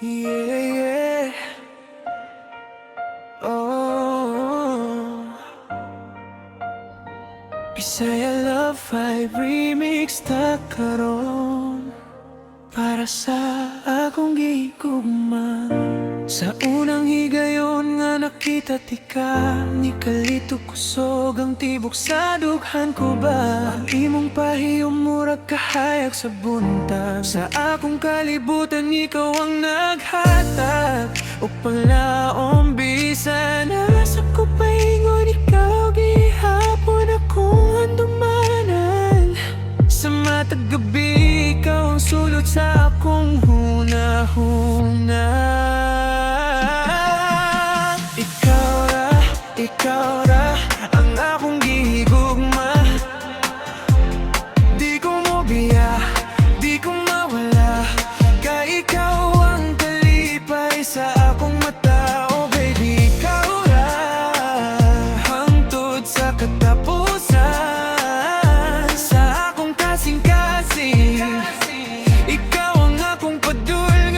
Yeah, yeah. Oh, Bisaya Love 5 Remix ta karon para sa akong gigugma. Sa unang higayon nga nakita tika, ni kalito kusog ang tibok sa dughan ko ba? Ang imong pahiyom murag kahayag sa buntag. Sa akong kalibutan ikaw ang naghatag o panglaom bisan nasa ko paingon ikaw gihapon akong handumanan. Sa matag gabi ikaw ang sulod sa akong hunahuna. Ikaw ra ang akong gihigugma. Di ko mo biya, di ko mawala. Kay ikaw ang kalipay sa akong mata. Oh baby, ikaw ra hangtod sa katapusan. Sa akong kasing-kasing ikaw ang akong padulngan.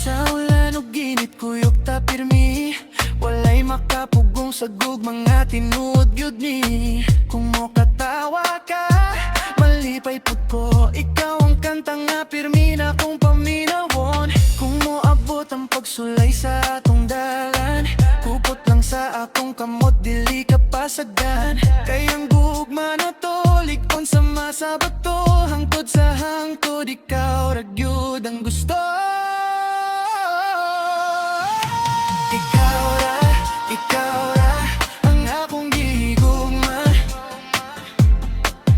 Sa ulan o ginit kuyog ta pirmi, walay makapugong sa gugmang nga tinuod gyud ni. Kung mo katawa ka, malipay pud ko. Ikaw ang kanta nga pirmi na kong paminawon. Kung mo abot ang pagsulay sa atong dalan, kupot lang sa akong kamot, dili ka pasagan. Kay ang gugma na to, likon sa masabat to. Hangtod sa hangtod, ikaw ra gyud ang gusto. Ikaw ra ang akong gihigugma.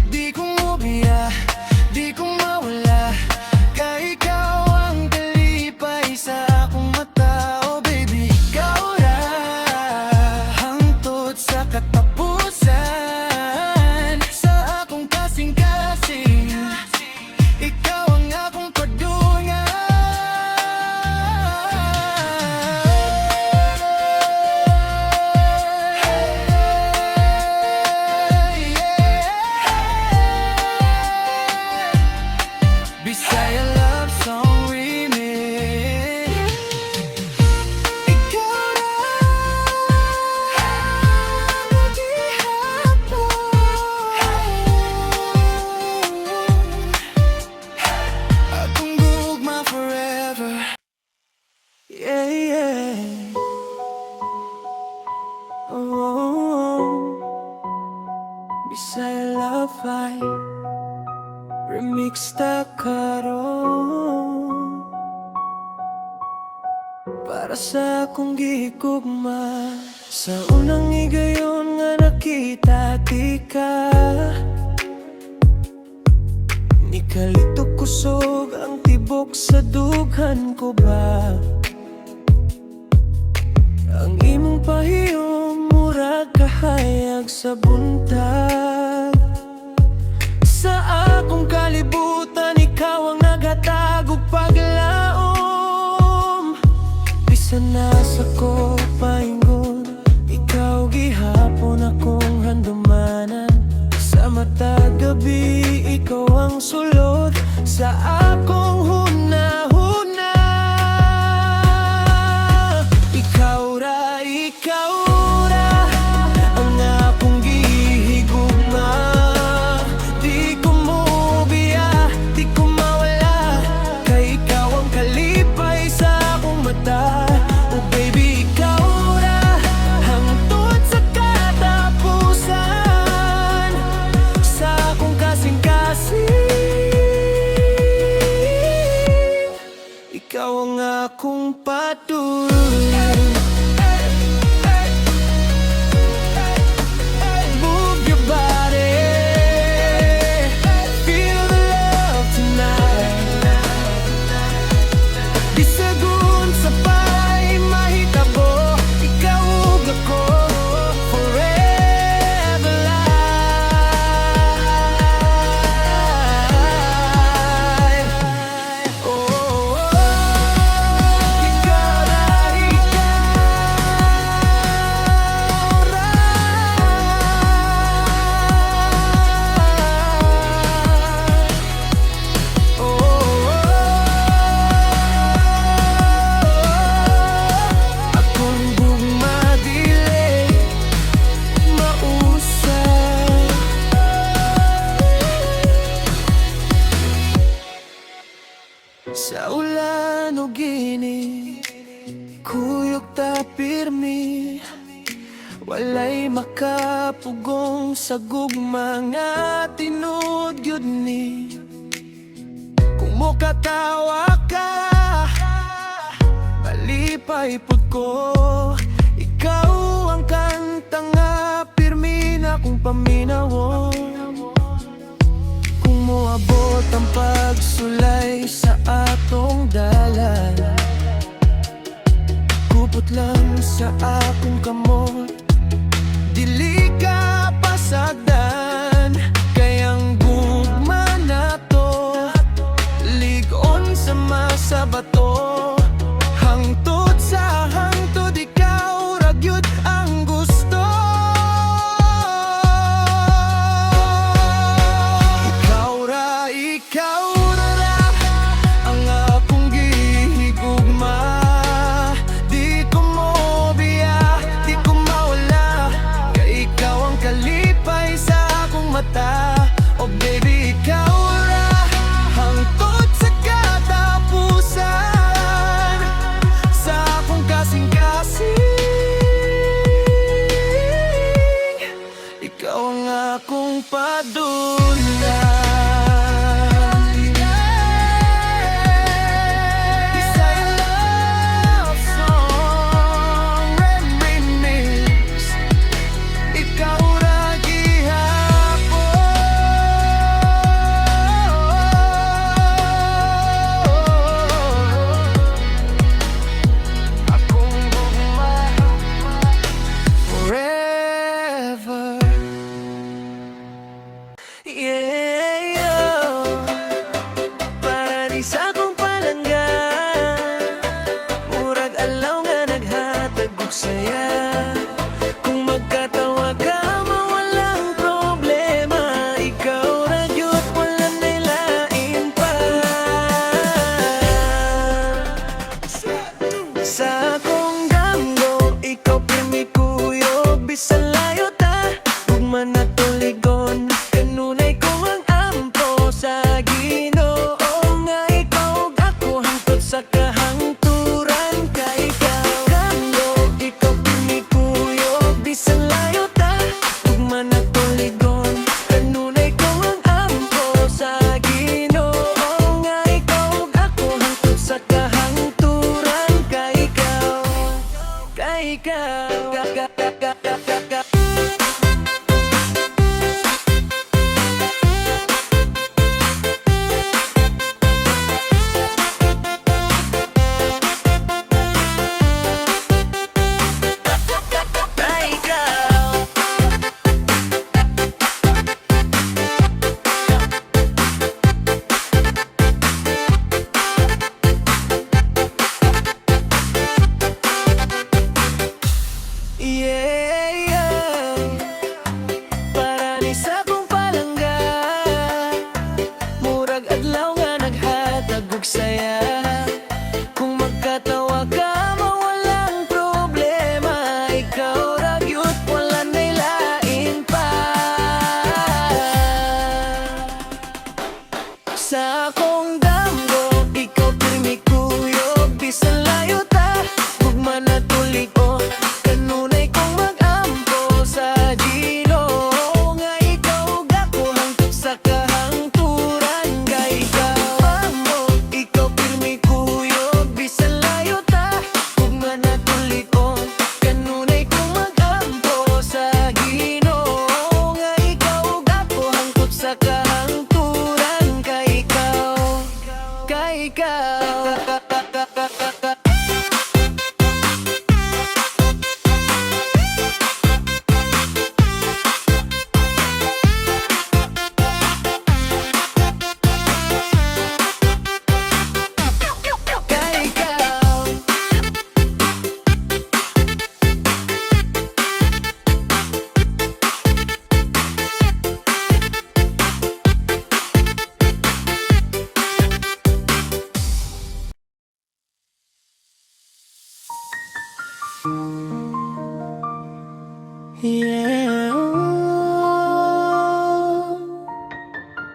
Di ko mo biya, di ko mawala. Kay ikaw ang kalipay sa akong mata. Oh baby, ikaw ra hangtod sa katapusan. Sa akong kasing-kasing ikaw ang akong padulngan. Bisaya Love Song Remix. Ikaw ra magihapon, akong gugma forever. Yeah, yeah. Oh, Bisaya Love 5 Remix ta karon para sa akong gihigugma. Sa unang higayon nga nakita tika, ni kalito kusog ang tibok sa dughan ko ba? Ang imong pahiyom murag kahayag sa buntag. Sa akong kalibutan ikaw ang naghatag og paglaom. Bisan nasa ko paingon, ikaw gihapon akong handumanan. Sa matag gabi ikaw ang sulod sa akong hunahuna. Ikaw ra ang akong gihigugma. Di ko mo biya, di ko mawala. Kay ikaw ang kalipay sa akong mata. Oh baby, ikaw ra hangtod sa katapusan. Sa akong kasing-kasing padul. Move your body, feel the love tonight. Di sagun sa pay mahitabo, ikaw ug ako forever life. Oh, ikaw na akong bumadili, mausay. Sa ulan o gini, kuyog ta pirmi, walay makapugong sa gugma nga tinud yun ni. Kung mukatawa ka, malipay pud ko, ikaw ang kanta nga pirmi na kung paminawon. Kung moabot ang pagsulay sa atong dalan, kupot lang sa akong kamot, dili ka pasagdan. Kayang gugma na to, ligon sa masa bato, hangtod sa hangtod, ikaw ragyod ang gusto. Ikaw ra ang akong gihigugma. Di ko mo biya, di ko mawala, kay ikaw ang kalipay sa akong mata. Oh baby, ikaw ra hangtod sa katapusan, sa akong kasing-kasing. Ikaw ang akong padulan. Sa akong palangga, murag alaw nga naghatag og saya. Kung magkatawa ka, mawalang problema, ikaw ra gyud wala nailain pa. Sa akong damgo, ikaw pirmi kuyog, bisan layo ta, ug manatuligon, kanunay ko ang ampo sa Ginoo. Sa kahangturan ka, ikaw damgo, ikaw pinikuyog, bisan layo ta, ug manatuligon, kanunay ko ang ampo sa Ginoo. Nga ikaw ug ako hangtod sa kahangturan ka, ikaw, ka ikaw. Saya. Kung magkatawa ka, mawalang problema, ikaw ra gyud wala nailain pa. Sa akong damgo, ikaw pirmi kuyog, bisan layo ta, ug manatulig ko, kanunay kong mag-ampo sa Ginoo. Nga ikaw ug ako hangtod sa kahangturan ka, ikaw. Ikaw pirmi kuyog, bisan layo ta, ikaw. Yeah,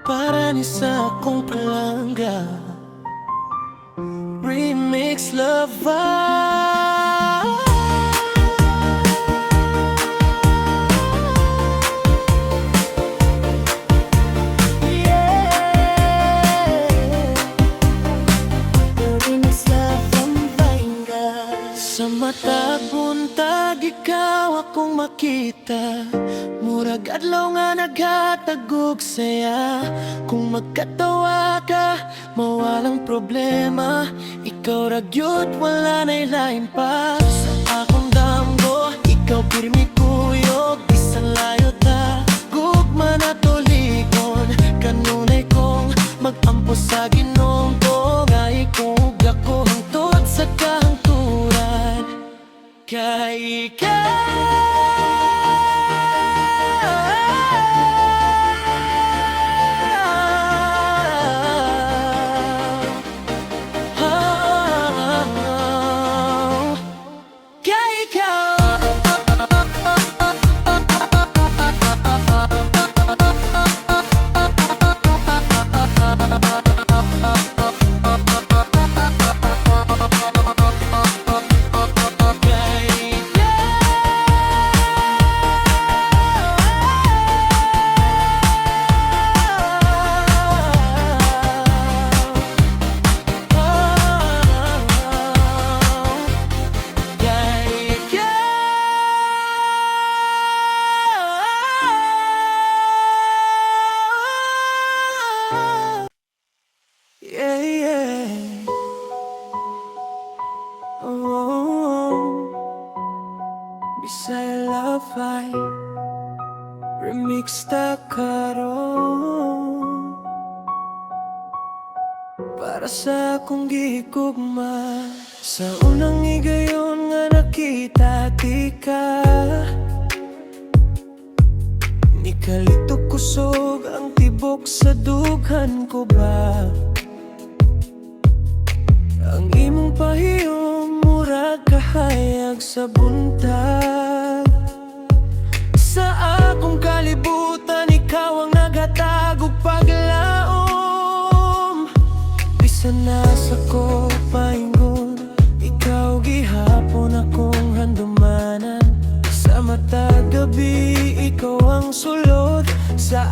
para ni sa akong palangga Remix Lover. Sa mata buntag ikaw akong makita, murag adlaw nga naghatag og saya. Kung magkatawa ka, mawalang problema. Ikaw ra gyud wala na'y lain pa. Sa akong damgo, ikaw pirmi kuyog, bisan layo ta. Gugma na tuligon, kanunay kong mag-ampo sa Ginoong ko. Nga ikaw ako hangtod sa kahangturan. Kay yeah, yeah. Oh, Bisaya Love Fight Remix ta karon para sa akong gihigugma. Sa unang higayon nga nakita di ka, nikalito kusog ang tibok sa dughan ko ba. Ang imong pahiyong murag kahayag sa buntag. Sa akong kalibutan, ikaw ang naghatag og paglaom. Bisan nasa ko paingon, ikaw gihapon akong handumanan. Sa mata gabi, ikaw ang sulod sa